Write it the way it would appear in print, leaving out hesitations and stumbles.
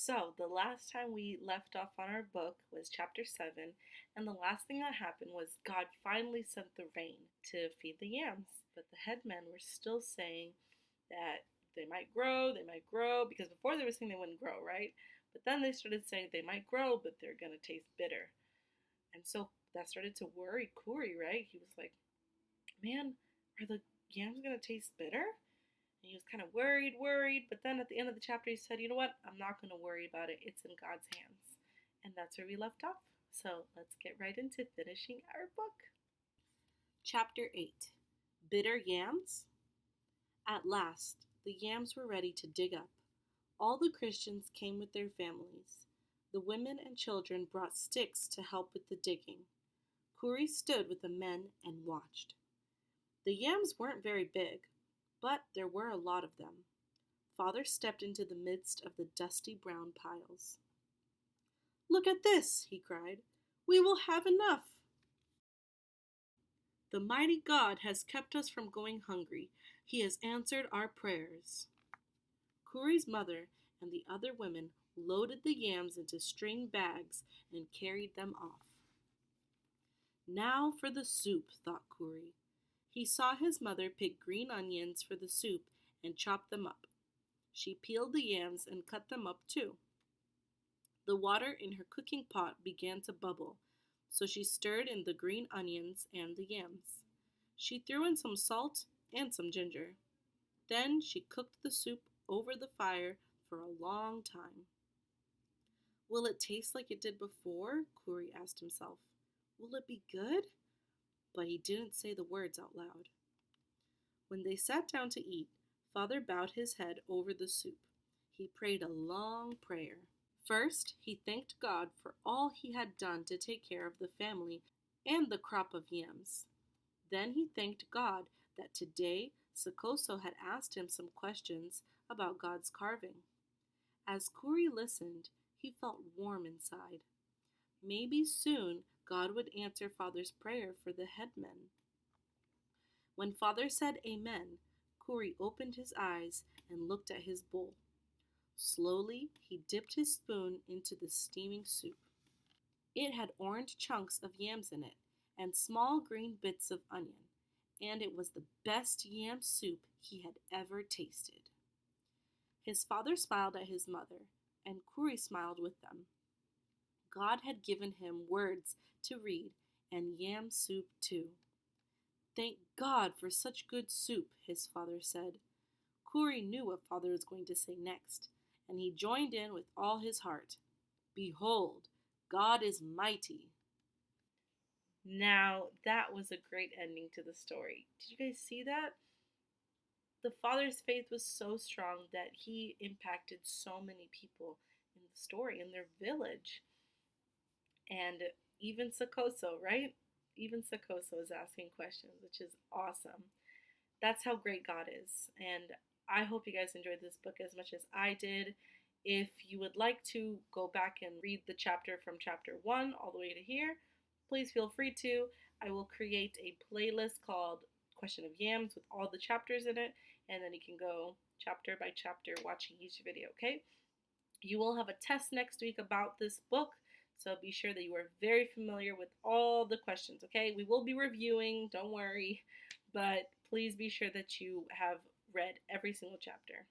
So, the last time we left off on our book was chapter 7, and the last thing that happened was God finally sent the rain to feed the yams. But the headmen were still saying that they might grow, because before they were saying they wouldn't grow, right? But then they started saying they might grow, but they're going to taste bitter. And so that started to worry Kuri, right? He was like, man, are the yams going to taste bitter? And he was kind of worried, but then at the end of the chapter he said, you know what? I'm not going to worry about it. It's in God's hands. And that's where we left off. So let's get right into finishing our book. Chapter 8. Bitter Yams? At last, the yams were ready to dig up. All the Christians came with their families. The women and children brought sticks to help with the digging. Kuri stood with the men and watched. The yams weren't very big, but there were a lot of them. Father stepped into the midst of the dusty brown piles. "Look at this," he cried. "We will have enough." "The mighty God has kept us from going hungry. He has answered our prayers." Kuri's mother and the other women loaded the yams into string bags and carried them off. Now for the soup, thought Kuri. He saw his mother pick green onions for the soup and chop them up. She peeled the yams and cut them up too. The water in her cooking pot began to bubble, so she stirred in the green onions and the yams. She threw in some salt and some ginger. Then she cooked the soup over the fire for a long time. Will it taste like it did before? Kuri asked himself. Will it be good? But he didn't say the words out loud. When they sat down to eat, Father bowed his head over the soup. He prayed a long prayer. First, he thanked God for all he had done to take care of the family and the crop of yams. Then he thanked God that today Sakoso had asked him some questions about God's carving. As Kuri listened, he felt warm inside. Maybe soon God would answer Father's prayer for the headmen. When Father said amen, Kuri opened his eyes and looked at his bowl. Slowly, he dipped his spoon into the steaming soup. It had orange chunks of yams in it and small green bits of onion, and it was the best yam soup he had ever tasted. His father smiled at his mother, and Kuri smiled with them. God had given him words to read and yam soup too. Thank God for such good soup, his father said. Kuri knew what Father was going to say next, and he joined in with all his heart. Behold, God is mighty. Now, that was a great ending to the story. Did you guys see that? The father's faith was so strong that he impacted so many people in the story, in their village. And even Sakoso, right? Even Sakoso is asking questions, which is awesome. That's how great God is. And I hope you guys enjoyed this book as much as I did. If you would like to go back and read the chapter from chapter 1 all the way to here, please feel free to. I will create a playlist called Question of Yams with all the chapters in it, and then you can go chapter by chapter watching each video, okay? You will have a test next week about this book, so be sure that you are very familiar with all the questions, okay? We will be reviewing, don't worry, but please be sure that you have read every single chapter.